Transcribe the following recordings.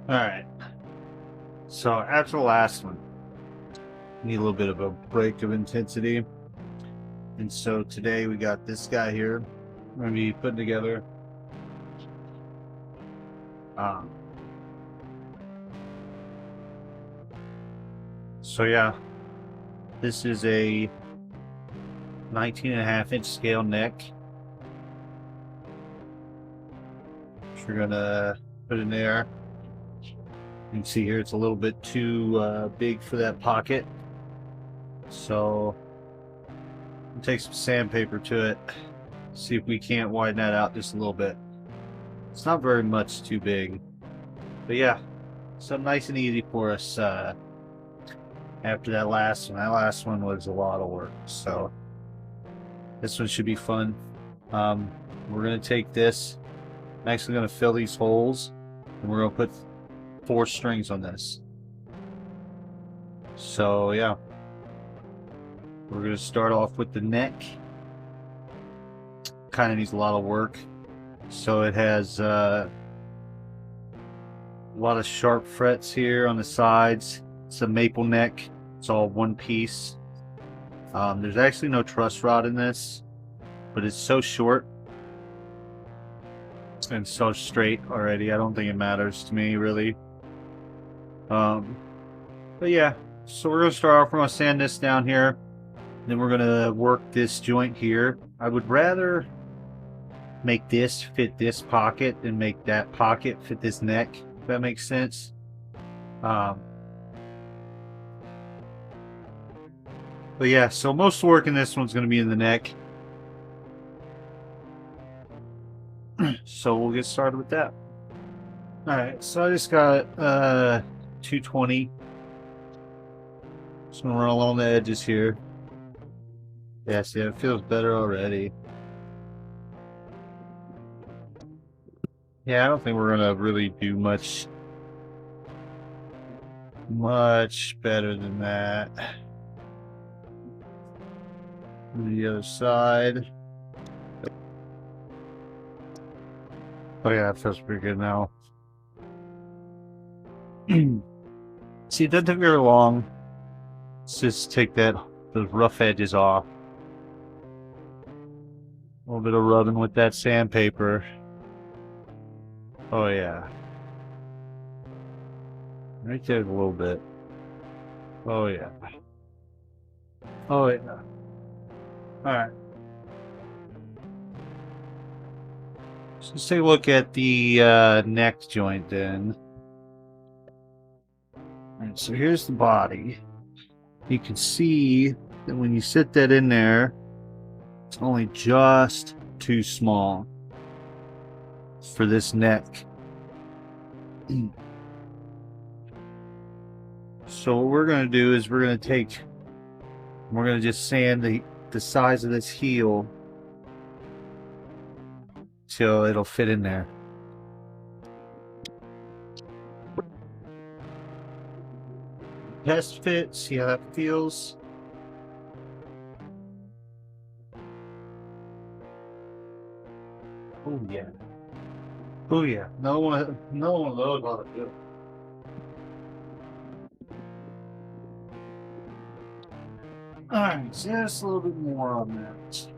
Alright, so after the last one, need a little bit of a break of intensity. And so today we got this guy here. We're going to be putting together um, so yeah, this is a 19.5-inch scale neck. Which we're gonna put in there. You can see here it's a little bit too big for that pocket. So we'll take some sandpaper to it. See if we can't widen that out just a little bit. It's not very much too big. But yeah, so nice and easy for us after that last one. That last one was a lot of work. So this one should be fun. We're going to take this. I'm actually going to fill these holes. And we're going to put 4 strings on this. So yeah. We're going to start off with the neck. Kind of needs a lot of work. So it has a lot of sharp frets here on the sides. It's a maple neck. It's all one piece. There's actually no truss rod in this, but it's so short and so straight already. I don't think it matters to me really. But yeah, so we're gonna start off. We're gonna sand this down here. Then we're gonna work this joint here. I would rather make this fit this pocket and make that pocket fit this neck, if that makes sense. But yeah, so most of the work in this one's going to be in the neck. So we'll get started with that. Alright, so I just got 220. Just going to run along the edges here. Yeah, see, it feels better already. Yeah, I don't think we're going to really do much better than that. The other side. Oh yeah, that feels pretty good now. See, it doesn't take very long. Let's just take those rough edges off. A little bit of rubbing with that sandpaper. Oh yeah. Right there a little bit. Oh yeah. Oh yeah. Alright. So let's take a look at the neck joint then. Alright, so here's the body. You can see that when you sit that in there, it's only just too small for this neck. So what we're going to do is we're going to just sand the size of this heel till it'll fit in there. Test fit, see how that feels. Oh yeah. Oh yeah. No one knows how to do it. Alright, just a little bit more on that.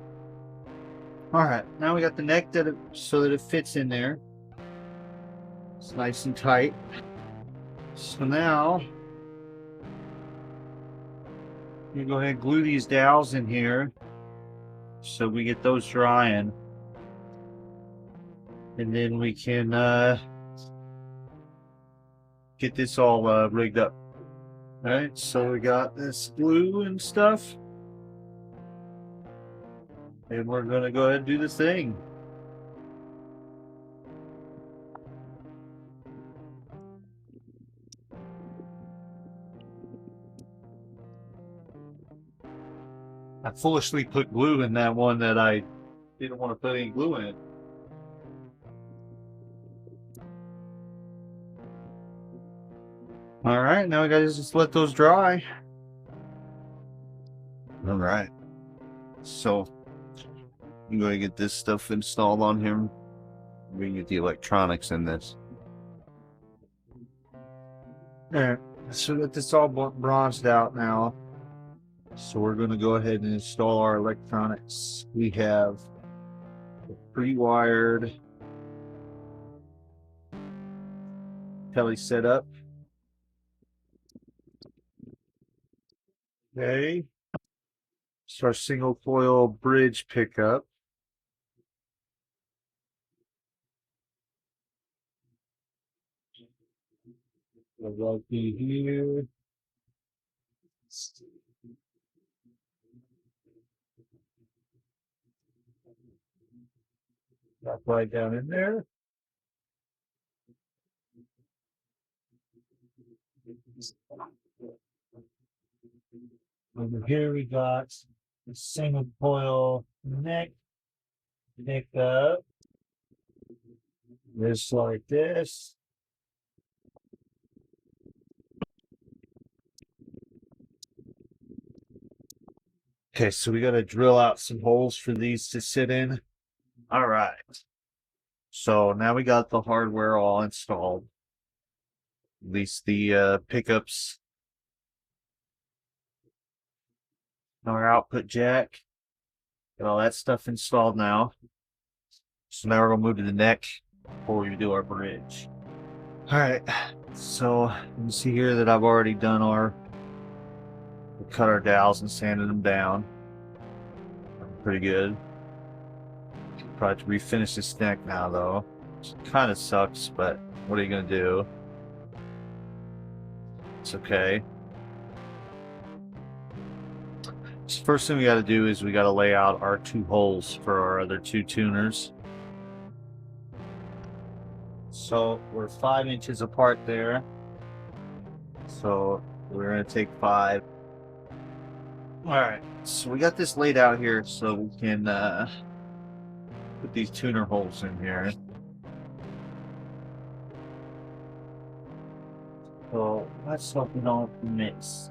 Alright, now we got the neck so that it fits in there. It's nice and tight. So now I'm gonna go ahead and glue these dowels in here so we get those drying. And then we can get this all rigged up. Alright, so we got this glue and stuff. And we're gonna go ahead and do this thing. I foolishly put glue in that one that I didn't want to put any glue in. Alright, now we gotta just let those dry. Alright. So I'm going to get this stuff installed on here. We can get the electronics in this. Alright, so that this all bronzed out now. So we're going to go ahead and install our electronics. We have a pre-wired tele setup. Okay. So our single coil bridge pickup. Right here. Drop right down in there. Over here we got the single coil neck up, just like this. Okay, so we got to drill out some holes for these to sit in. All right. So now we got the hardware all installed. At least the pickups, our output jack, got all that stuff installed now. So now we're gonna move to the neck before we do our bridge. All right, so you can see here that I've already done we cut our dowels and sanded them down. Pretty good. Probably refinish this neck now though. Kind of sucks, but what are you gonna do? It's okay. So first thing we got to do is we got to lay out our two holes for our other two tuners. So we're 5 inches apart there. So we're going to take 5. All right. So we got this laid out here so we can put these tuner holes in here. So let's hope we don't miss.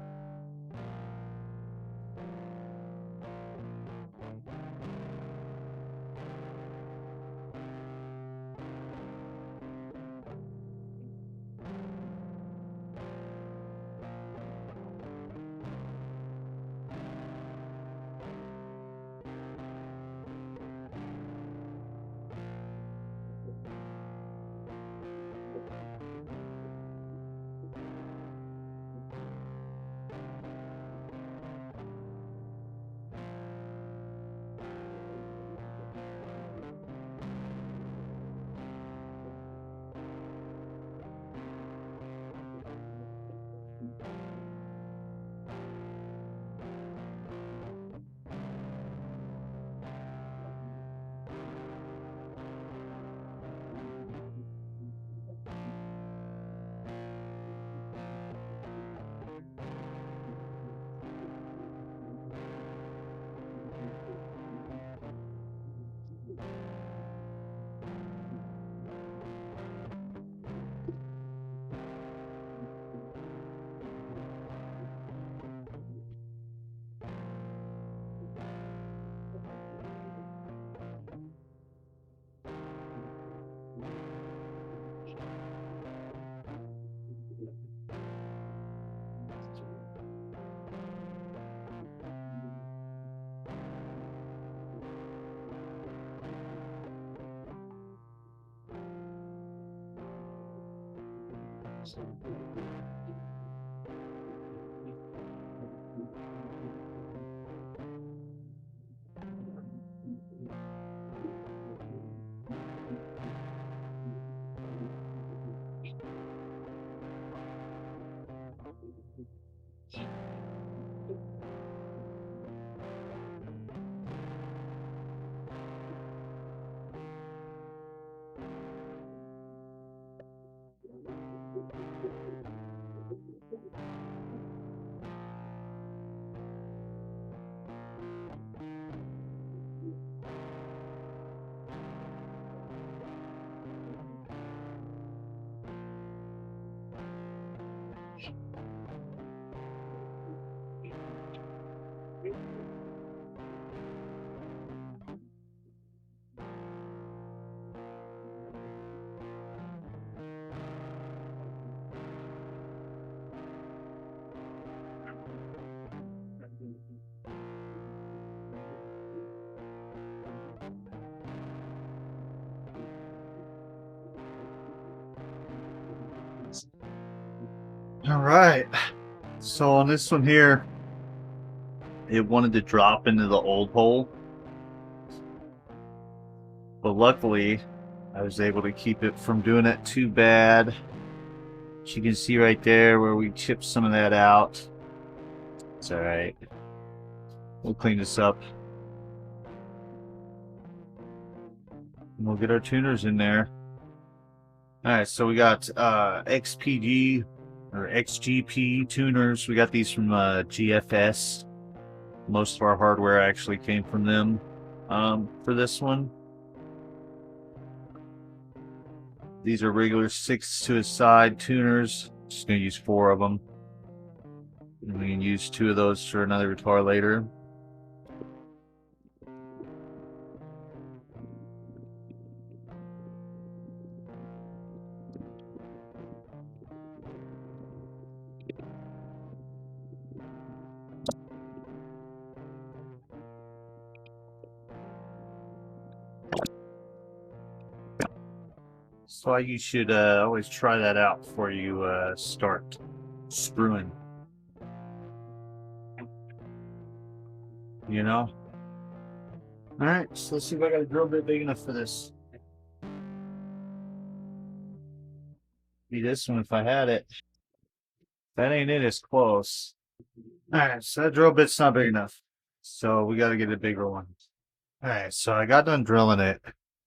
All right. So on this one here, it wanted to drop into the old hole, but luckily I was able to keep it from doing it too bad. As you can see right there where we chipped some of that out. It's all right. We'll clean this up. And we'll get our tuners in there. All right, so we got XPG or XGP tuners. We got these from GFS. Most of our hardware actually came from them for this one. These are regular 6 to a side tuners. Just gonna use 4 of them. And we can use 2 of those for another guitar later. So you should always try that out before you start screwing. You know? Alright, so let's see if I got a drill bit big enough for this. Be this one if I had it. That ain't it, it's close. Alright, so that drill bit's not big enough. So we gotta get a bigger one. Alright, so I got done drilling it.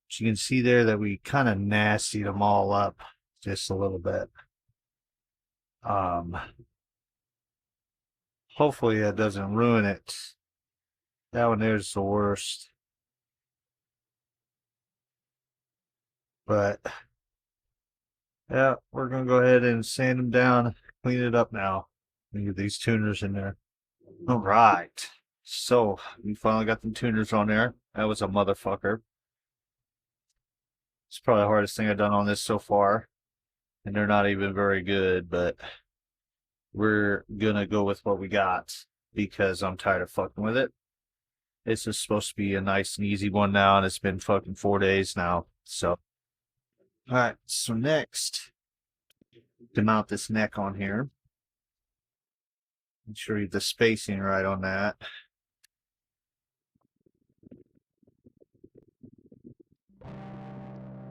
You can see there that we kind of nastied them all up just a little bit. Hopefully that doesn't ruin it. That one there's the worst. But yeah, we're gonna go ahead and sand them down, clean it up now, and get these tuners in there. All right, so we finally got the tuners on there. That was a motherfucker. It's probably the hardest thing I've done on this so far, and they're not even very good, but we're gonna go with what we got because I'm tired of fucking with it. This is supposed to be a nice and easy one now, and it's been fucking 4 days now. So, all right. So next, to mount this neck on here, make sure you have the spacing right on that.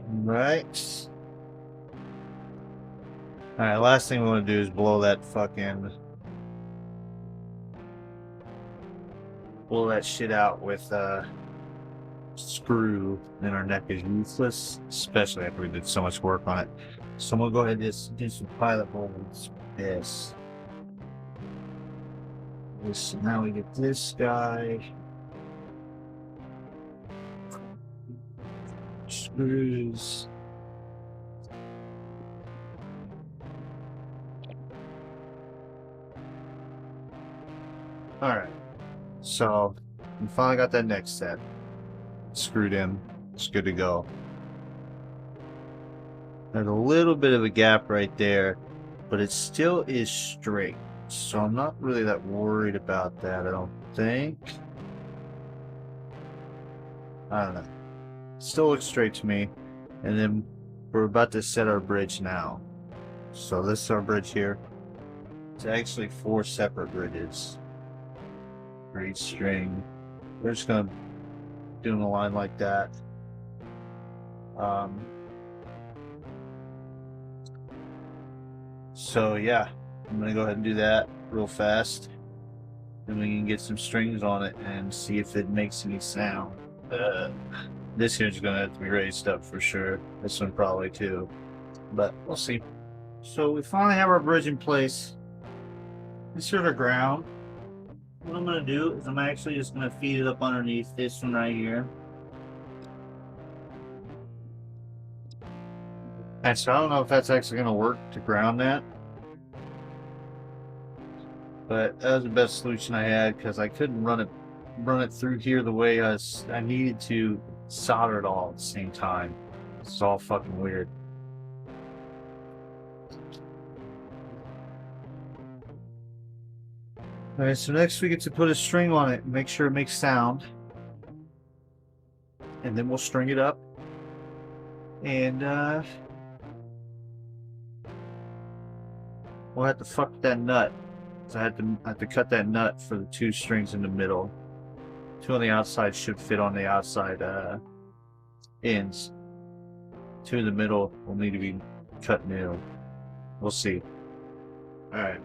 Right. All right. Last thing we want to do is blow that shit out with screw, and our neck is useless, especially after we did so much work on it. So I'm gonna go ahead and just do some pilot bolts. This. Now we get this guy. Screws. All right. So we finally got that neck set screwed in. It's good to go. There's a little bit of a gap right there, but it still is straight. So I'm not really that worried about that, I don't think. I don't know. Still looks straight to me. And then we're about to set our bridge now. So this is our bridge here. It's actually 4 separate bridges for each string. We're just gonna do them a line like that. So yeah, I'm gonna go ahead and do that real fast. Then we can get some strings on it and see if it makes any sound. This here's gonna have to be raised up for sure. This one probably too, but we'll see. So we finally have our bridge in place. This is our ground. What I'm gonna do is I'm actually just gonna feed it up underneath this one right here. And so I don't know if that's actually gonna work to ground that, but that was the best solution I had because I couldn't run it through here the way I needed to solder it all at the same time. It's all fucking weird. All right, so next we get to put a string on it and make sure it makes sound, and then we'll string it up and We'll have to fuck that nut. So I had to cut that nut for the 2 strings in the middle. 2 on the outside should fit on the outside ends. 2 in the middle will need to be cut new. We'll see. Alright.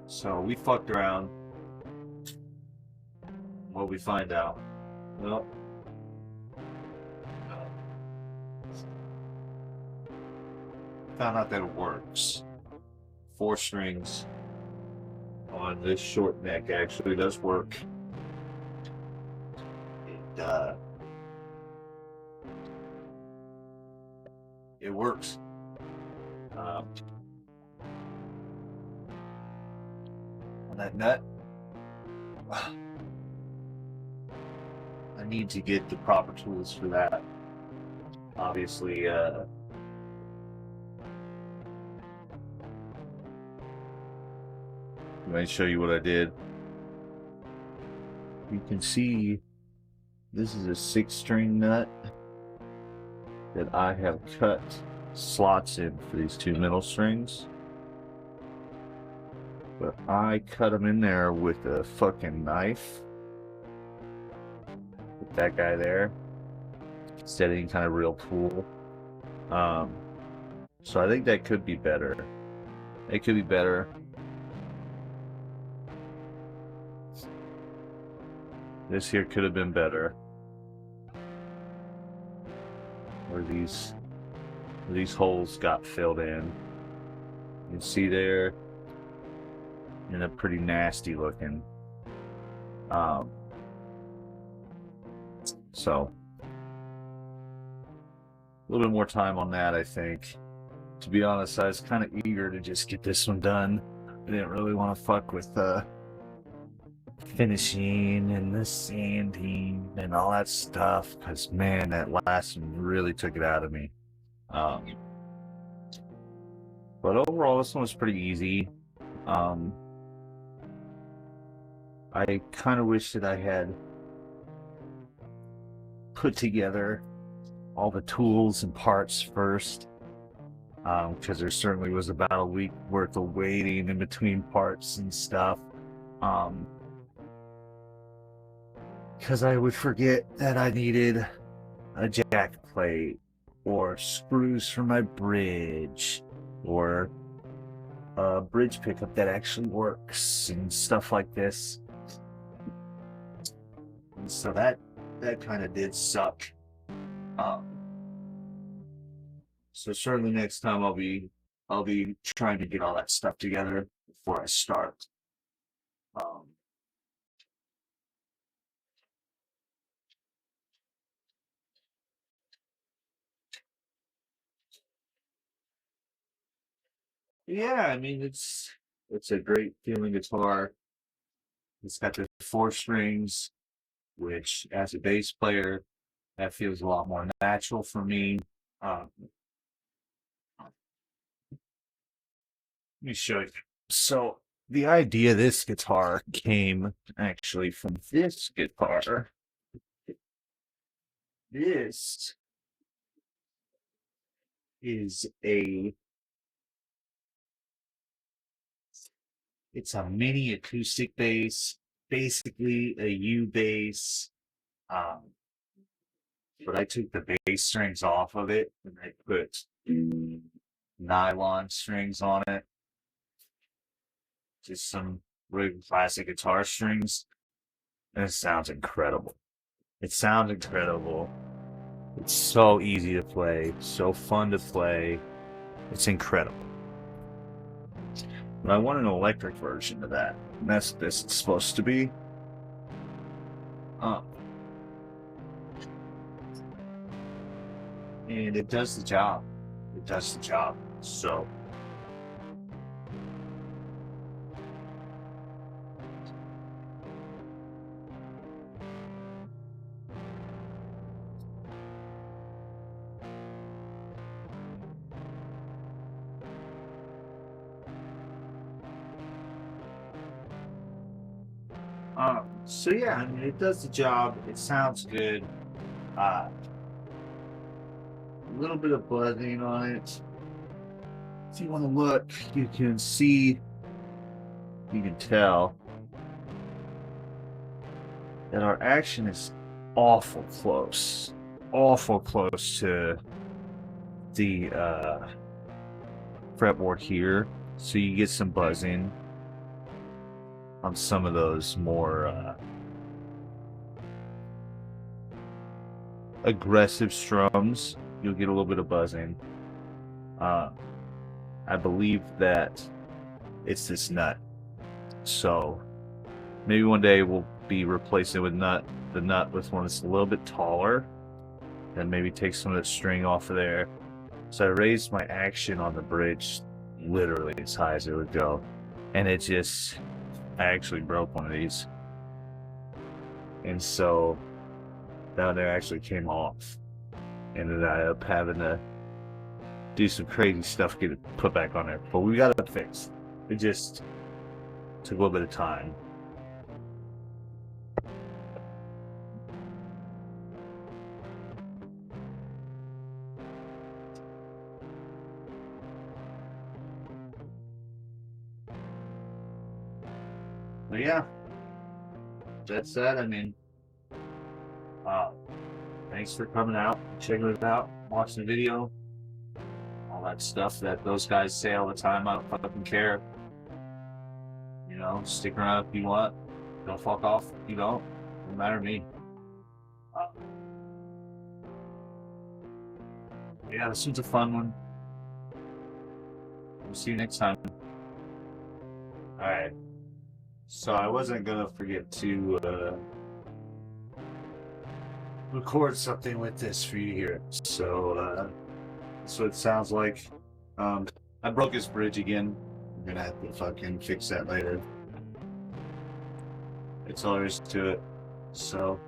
So we fucked around. What we find out? Well, found out that it works. 4 strings on this short neck actually does work. It works. On that nut, I need to get the proper tools for that. Obviously, let me show you what I did. You can see this is a 6-string nut that I have cut slots in for these 2 middle strings. But I cut them in there with a fucking knife. With that guy there. Instead of any kind of real tool. So I think that could be better. It could be better. This here could have been better. Where these holes got filled in. You can see there, and they're pretty nasty looking. So a little bit more time on that, I think. To be honest, I was kind of eager to just get this one done. I didn't really want to fuck with finishing and the sanding and all that stuff, because man, that last one really took it out of me. But overall, this one was pretty easy. I kind of wish that I had put together all the tools and parts first, because there certainly was about a week worth of waiting in between parts and stuff. Because I would forget that I needed a jack plate or screws for my bridge or a bridge pickup that actually works and stuff like this. And so that kind of did suck. So certainly next time I'll be trying to get all that stuff together before I start. Yeah, I mean it's a great feeling guitar. It's got the 4 strings, which as a bass player, that feels a lot more natural for me. Let me show you. So the idea of this guitar came actually from this guitar. This is it's a mini acoustic bass, basically a U bass. But I took the bass strings off of it and I put nylon strings on it. Just some really classic guitar strings. And it sounds incredible. It sounds incredible. It's so easy to play, so fun to play. It's incredible. But I want an electric version of that. And that's what this is supposed to be. And it does the job. It does the job. So so yeah, I mean, it does the job. It sounds good. A little bit of buzzing on it. if you want to look, you can see, you can tell that our action is awful close to the fretboard here. So you get some buzzing on some of those more aggressive strums. You'll get a little bit of buzzing. I believe that it's this nut. So maybe one day we'll be replacing it with the nut with one that's a little bit taller, and maybe take some of the string off of there. So I raised my action on the bridge literally as high as it would go, and I actually broke one of these, and so down there actually came off, and then I ended up having to do some crazy stuff to get it put back on there, but we got it fixed. It just took a little bit of time. But yeah, that's that. I mean, thanks for coming out, checking it out, watching the video, all that stuff that those guys say all the time. I don't fucking care. You know, stick around if you want. Don't fuck off if you don't. Doesn't matter to me. Yeah, this was a fun one. We'll see you next time. Alright. So I wasn't gonna forget to record something with this for you to hear. So that's what it sounds like. I broke his bridge again. I'm gonna have to fucking fix that later. It's all there is to it. So,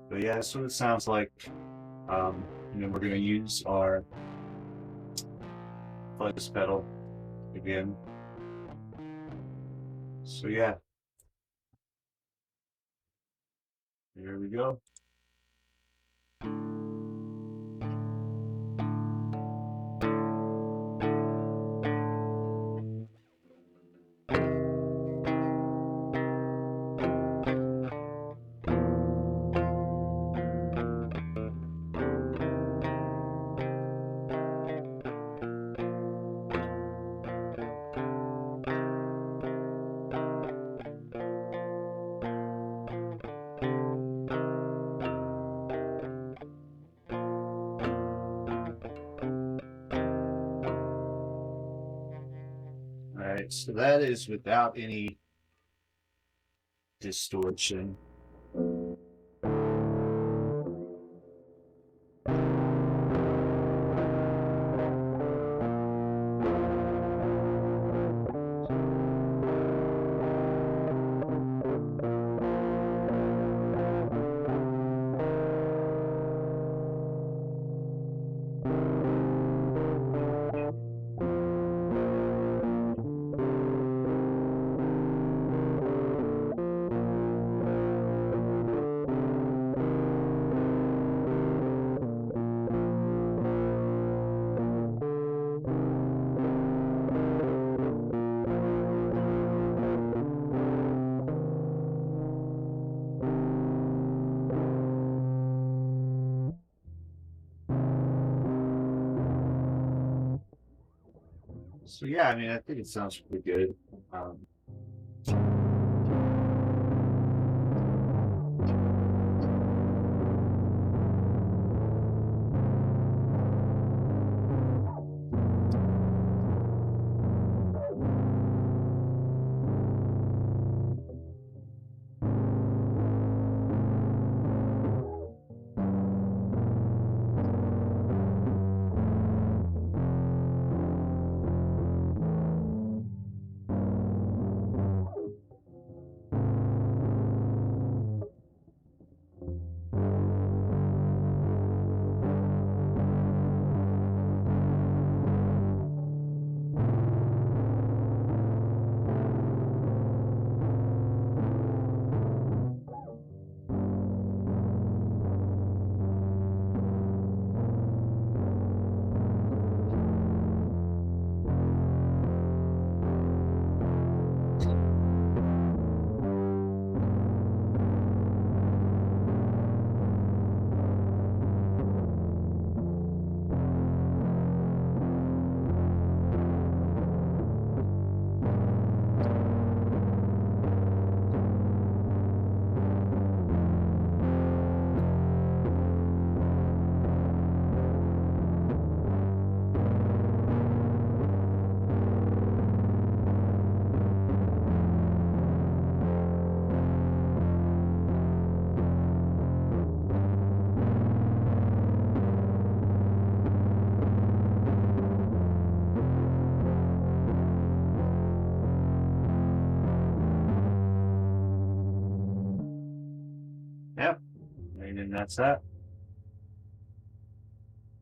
but yeah, that's what it sounds like. And then we're gonna use our fuzz pedal again. So yeah, here we go. Alright, so that is without any distortion. So yeah, I mean, I think it sounds pretty good. And then that's that.